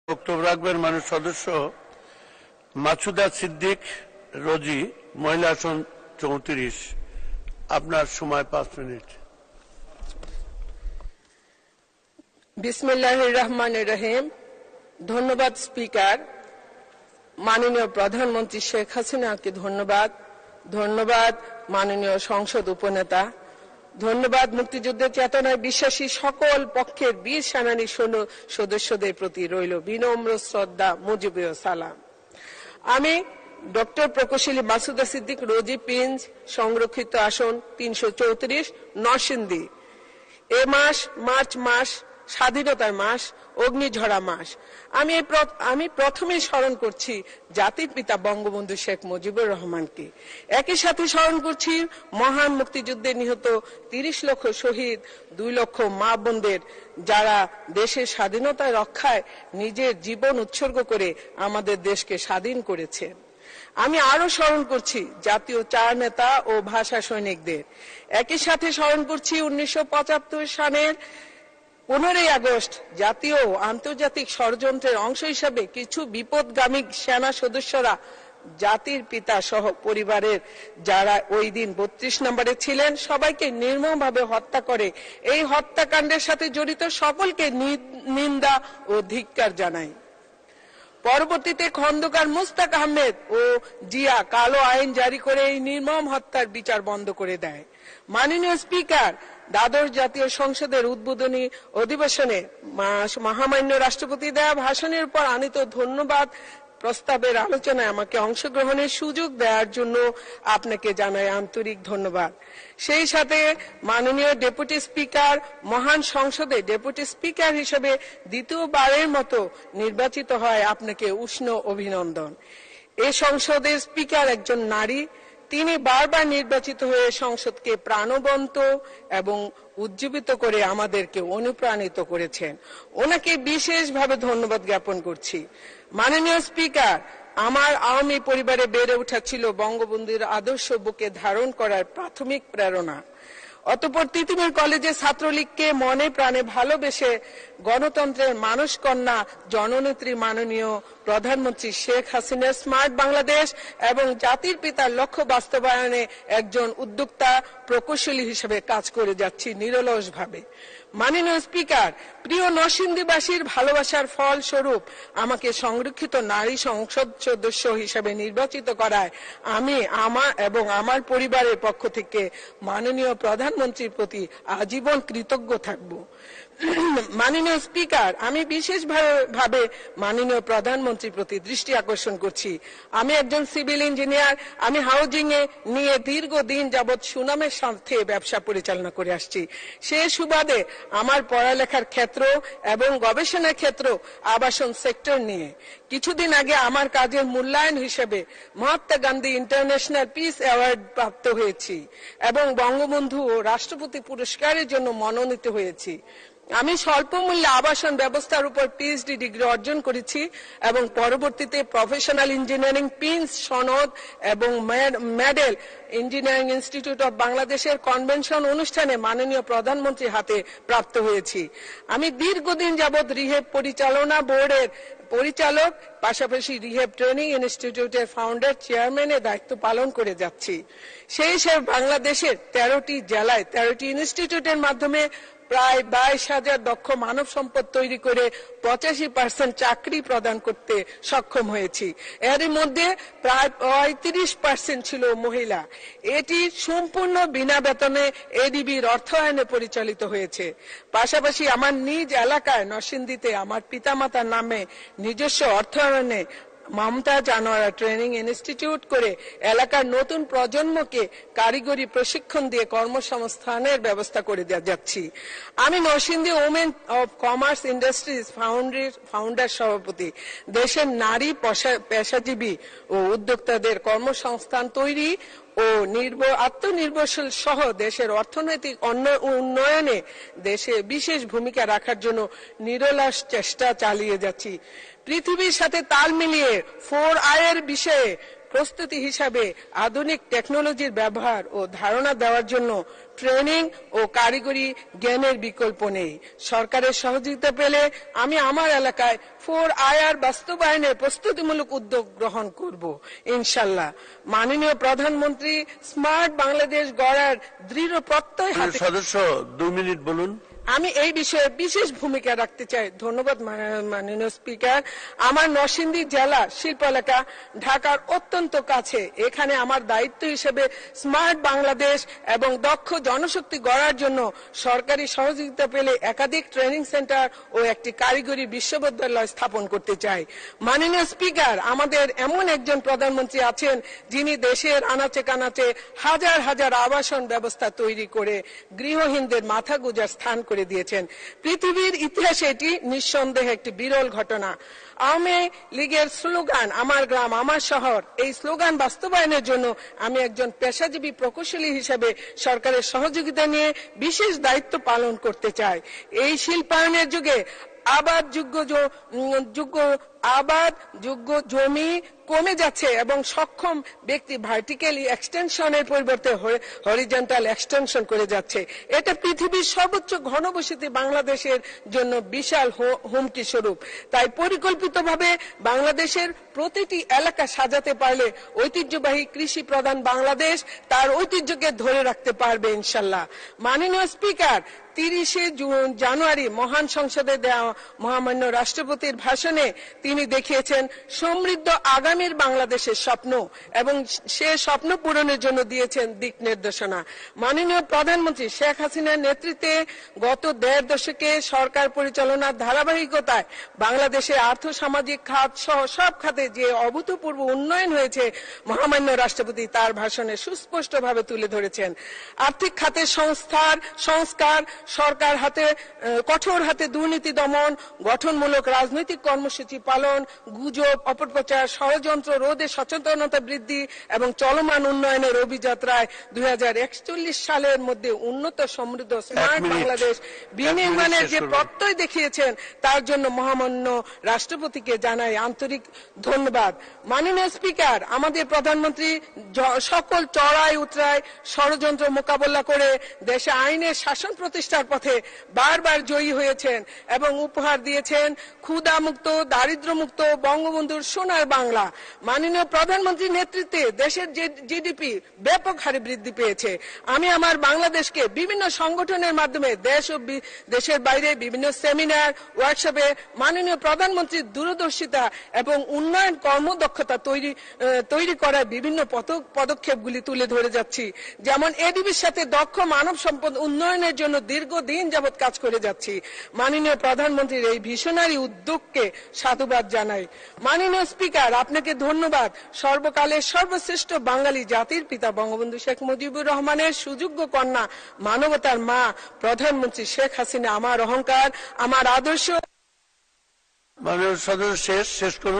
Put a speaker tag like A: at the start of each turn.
A: বক্তব্য রাখবেন মাননীয় সদস্য মাসুদা সিদ্দিক রোজি, মহিলা আসন 34। আপনার সময় 5 মিনিট।
B: বিসমিল্লাহির রহমানির রহিম। ধন্যবাদ স্পিকার। মাননীয় প্রধানমন্ত্রী শেখ হাসিনাকে ধন্যবাদ। ধন্যবাদ মাননীয় সংসদ উপনেতা। ধন্যবাদ মুক্তিযুদ্ধের চেতনায় বিশ্বাসী সকল পক্ষের বীর সেনানী সদস্যদের প্রতি রইল বিনম্র শ্রদ্ধা, মুজিবীয় সালাম। আমি ডক্টর প্রকৌশলী মাসুদা সিদ্দিক রোজি, পিঞ্জ, সংরক্ষিত আসন 334, নরসিংদী। এ মাস মার্চ মাস, স্বাধীনতার মাস, অগ্নিঝরা মাস। আমি প্রথমে স্মরণ করছি জাতির পিতা বঙ্গবন্ধু শেখ মুজিবুর রহমানকে। একই সাথে স্মরণ করছি মহান মুক্তিযুদ্ধে নিহত 30 লক্ষ শহীদ, 2 লক্ষ মা বোনদের, যারা দেশের স্বাধীনতা রক্ষায় নিজের জীবন উৎসর্গ করে আমাদের দেশকে স্বাধীন করেছে। আমি আরো স্মরণ করছি জাতীয় 4 নেতা ও ভাষা সৈনিকদের। একই সাথে স্মরণ করছি 1975 সালের 15ই আগস্ট জাতীয় ও আন্তর্জাতিক ষড়যন্ত্রের অংশ হিসাবে কিছু বিপদগামী সেনা সদস্যরা জাতির পিতা সহ পরিবারের যারা ওই দিন 32 নম্বরে ছিলেন সবাইকে নির্মমভাবে হত্যা করে। এই হত্যাকাণ্ডের সাথে জড়িত সকলকে নিন্দা ও ধিক্কার জানাই। পরবর্তীতে খন্দকার মুস্তাক আহমেদ ও জিয়া কালো আইন জারি করে এই নির্মম হত্যার বিচার বন্ধ করে দেয়। মাননীয় স্পিকার, দ্বাদশ জাতীয় সংসদের উদ্বোধনী অধিবেশনে মহামান্য রাষ্ট্রপতি দেয়া ভাষণের উপর আনীত ধন্যবাদ প্রস্তাবের আলোচনায় আমাকে অংশগ্রহণের সুযোগ দেওয়ার জন্য আপনাকে জানাই আন্তরিক ধন্যবাদ। সেই সাথে মাননীয় ডেপুটি স্পিকার, মহান সংসদে ডেপুটি স্পিকার হিসেবে দ্বিতীয়বারের মতো নির্বাচিত হয় আপনাকে উষ্ণ অভিনন্দন। এই সংসদের স্পিকার একজন নারী। তিনি বারবার নির্বাচিত হয়ে সংসদকে প্রাণবন্ত এবং উজ্জীবিত করে আমাদেরকে অনুপ্রাণিত করেছেন। ওনাকে বিশেষভাবে ধন্যবাদ জ্ঞাপন করছি। মাননীয় স্পিকার, আমার আওয়ামী পরিবারে বেড়ে ওঠা ছিল বঙ্গবন্ধুর আদর্শ বুকে ধারণ করার প্রাথমিক প্রেরণা। অতঃপর তিতুমির কলেজে ছাত্রলীগকে মনে প্রাণে ভালোবেসে গণতন্ত্রের মানস কন্যা জননেত্রী মাননীয় প্রধানমন্ত্রী শেখ হাসিনার স্মার্ট বাংলাদেশ এবং জাতির পিতার লক্ষ্য বাস্তবায়নে একজন উদ্যোক্তা প্রকৌশলী হিসেবে কাজ করে যাচ্ছি নিরলসভাবে। মাননীয় স্পিকার, প্রিয় নরসিংদীবাসীর ভালোবাসার ফল স্বরূপ আমাকে সংরক্ষিত নারী সংসদ সদস্য হিসেবে নির্বাচিত করায় আমি আমার পরিবারের পক্ষ থেকে মাননীয় প্রধানমন্ত্রীর প্রতি আজীবন কৃতজ্ঞ থাকব। মাননীয় স্পিকার, আমি বিশেষভাবে মাননীয় প্রধানমন্ত্রীর প্রতি দৃষ্টি আকর্ষণ করছি। আমি একজন সিভিল ইঞ্জিনিয়ার। আমি হাউজিং এ নিয়ে দীর্ঘদিন যাবৎ সুনামের সাথে ব্যবসা পরিচালনা করে আসছি। সে সুবাদে আমার পড়ালেখার ক্ষেত্র এবং গবেষণার ক্ষেত্র আবাসন সেক্টর নিয়ে। কিছুদিন আগে আমার কাজের মূল্যায়ন হিসেবে Mahatma Gandhi international piece award প্রাপ্ত হয়েছি এবং বঙ্গবন্ধু ও রাষ্ট্রপতি পুরস্কারের জন্য মনোনীত হয়েছি। আমি স্বল্প মূল্যে আবাসন ব্যবস্থার উপর পিএইচডি ডিগ্রি অর্জন করেছি এবং পরবর্তীতে প্রফেশনাল ইঞ্জিনিয়ারিং পিন্স সনদ এবং মেডেল ইঞ্জিনিয়ারিং ইনস্টিটিউট অব বাংলাদেশের কনভেনশন অনুষ্ঠানে মাননীয় প্রধানমন্ত্রীর হাতে প্রাপ্ত হয়েছি। আমি দীর্ঘদিন যাবৎ রিহেব পরিচালনা বোর্ডের পরিচালক, পাশাপাশি রিহেব ট্রেনিং ইনস্টিটিউটের ফাউন্ডার, চেয়ারম্যানের দায়িত্ব পালন করে যাচ্ছি। সেই হিসেবে বাংলাদেশের 13টি জেলায় 13টি ইনস্টিটিউটের মাধ্যমে প্রায় 22,000 দক্ষ মানব সম্পদ তৈরি করে 85% চাকরি প্রদান করতে সক্ষম হয়েছি। এর মধ্যে প্রায় 35% ছিল মহিলা। এটি সম্পূর্ণ বিনা বেতনে এডিবির অর্থায়নে পরিচালিত হয়েছে। পাশাপাশি আমার নিজ এলাকায় নরসিংদীতে আমার পিতামাতার নামে নিজস্ব অর্থায়নে মমতা জানোয়ারা ট্রেনিং ইনস্টিটিউট করে এলাকার নতুন প্রজন্মকে কারিগরি প্রশিক্ষণ দিয়ে কর্মসংস্থানের ব্যবস্থা করে যাচ্ছি। আমি Narsingdi women of commerce industries founder সভাপতি। দেশের নারী পেশাজীবী ও উদ্যোক্তাদের কর্মসংস্থান তৈরি ও আত্মনির্ভরশীল সহ দেশের অর্থনৈতিক উন্নয়নে দেশে বিশেষ ভূমিকা রাখার জন্য নিরলস চেষ্টা চালিয়ে যাচ্ছি। পৃথিবীর সাথে তাল মিলিয়ে 4I এর বিষয়ে প্রস্তুতি হিসাবে আধুনিক টেকনোলজির ব্যবহার ও ধারণা দেওয়ার জন্য ট্রেনিং ও কারিগরি জ্ঞানের বিকল্প নেই। সরকারের সহযোগিতা পেলে আমি আমার এলাকায় 4IR বাস্তবায়নের প্রস্তুতিমূলক উদ্যোগ গ্রহণ করব ইনশাল্লাহ। মাননীয় প্রধানমন্ত্রী স্মার্ট বাংলাদেশ গড়ার দৃঢ় প্রত্যয় হাতে।
A: সদস্য 2 মিনিট বলুন।
B: আমি এই বিষয়ে বিশেষ ভূমিকা রাখতে চাই। ধন্যবাদ মাননীয় স্পিকার। আমার নরসিংদী জেলা শিল্প এলাকা ঢাকার অত্যন্ত কাছে। এখানে আমার দায়িত্ব হিসেবে স্মার্ট বাংলাদেশ এবং দক্ষ জনশক্তি গড়ার জন্য সরকারি সহযোগিতা পেলে একাধিক ট্রেনিং সেন্টার ও একটি কারিগরি বিশ্ববিদ্যালয় স্থাপন করতে চাই। মাননীয় স্পিকার, আমাদের এমন একজন প্রধানমন্ত্রী আছেন যিনি দেশের আনাচে কানাচে হাজার হাজার আবাসন ব্যবস্থা তৈরি করে গৃহহীনদের মাথা গোঁজার স্থান করে দিয়েছেন। পৃথিবীর ইতিহাসে এটি নিঃসন্দেহে একটি বিরল ঘটনা। আওয়ামী লীগের স্লোগান আমার গ্রাম আমার শহর, এই স্লোগান বাস্তবায়নের জন্য আমি একজন পেশাজীবী প্রকৌশলী হিসেবে সরকারের সহযোগিতা নিয়ে বিশেষ দায়িত্ব পালন করতে চাই। এই শিল্পায়নের যুগে আবাদযোগ্য জমি কমে যাচ্ছে এবং সক্ষম ব্যক্তি ভার্টিক্যালি এক্সটেনশনের পরিবর্তে হরিজন্টাল এক্সটেনশন করে যাচ্ছে। এটা পৃথিবীর সর্বোচ্চ ঘনবসতি বাংলাদেশের জন্য বিশাল হুমকি স্বরূপ। তাই পরিকল্পিতভাবে বাংলাদেশের প্রতিটি এলাকা সাজাতে পারলে ঐতিহ্যবাহী কৃষি প্রধান বাংলাদেশ তার ঐতিহ্যকে ধরে রাখতে পারবে ইনশাল্লাহ। মাননীয় স্পিকার, 30শে জানুয়ারি মহান সংসদে দেওয়া মহামান্য রাষ্ট্রপতির ভাষণে তিনি দেখিয়েছেন সমৃদ্ধ আগামীর বাংলাদেশের স্বপ্ন এবং সে স্বপ্ন পূরণের জন্য দিয়েছেন দিক নির্দেশনা। মাননীয় প্রধানমন্ত্রী শেখ হাসিনার নেতৃত্বে গত 1.5 দশকে সরকার পরিচালনার ধারাবাহিকতায় বাংলাদেশের আর্থ সামাজিক খাত সহ সব খাতে যে অভূতপূর্ব উন্নয়ন হয়েছে মহামান্য রাষ্ট্রপতি তার ভাষণে সুস্পষ্টভাবে তুলে ধরেছেন। আর্থিক খাতের সংস্কার, সরকার কঠোর হাতে দুর্নীতি দমন, গঠনমূলক রাজনৈতিক কর্মসূচি পালন, গুজব অপপ্রচার ষড়যন্ত্র রোধে সচেতনতা বৃদ্ধি এবং চলমান উন্নয়নের অভিযাত্রায় 2041 সালের মধ্যে উন্নত সমৃদ্ধ স্মার্ট বাংলাদেশ বিনির্মাণের যে প্রত্যয় দেখিয়েছেন তার জন্য মহামান্য রাষ্ট্রপতিকে জানাই আন্তরিক ধন্যবাদ। মাননীয় স্পিকার, আমাদের প্রধানমন্ত্রী সকল চড়াই উতরাই ষড়যন্ত্র মোকাবেলা করে দেশে আইনের শাসন প্রতিষ্ঠার পথে বারবার জয়ী হয়েছেন এবং উপহার দিয়েছেন ক্ষুধামুক্ত দারিদ্র্যমুক্ত বঙ্গবন্ধুর সোনার বাংলা। মাননীয় প্রধানমন্ত্রীর নেতৃত্বে দেশের জিডিপি ব্যাপক হারে বৃদ্ধি পেয়েছে। আমি আমার বাংলাদেশকে বিভিন্ন সংগঠনের মাধ্যমে দেশ ও দেশের বাইরে বিভিন্ন সেমিনার ওয়ার্কশপে মাননীয় প্রধানমন্ত্রীর দূরদর্শিতা এবং উন্নয়ন কর্মদক্ষতা তৈরি করার বিভিন্ন পদক্ষেপগুলি তুলে ধরে যাচ্ছি। যেমন এডিবির সাথে দক্ষ মানব সম্পদ উন্নয়নের জন্য দীর্ঘদিন যাবৎ কাজ করে যাচ্ছি। মাননীয় প্রধানমন্ত্রীর এই ভিশনারি উদ্যোগকে সাধুবাদ জানাই। মাননীয় স্পিকার, আপনাকে ধন্যবাদ। সর্বকালের সর্বশ্রেষ্ঠ বাঙালি জাতির পিতা বঙ্গবন্ধু শেখ মুজিবুর রহমানের সুযোগ্য কন্যা মানবতার মা প্রধানমন্ত্রী শেখ হাসিনা আমার অহংকার, আমার আদর্শ।
A: মাননীয় সদস্য শেষ করুন।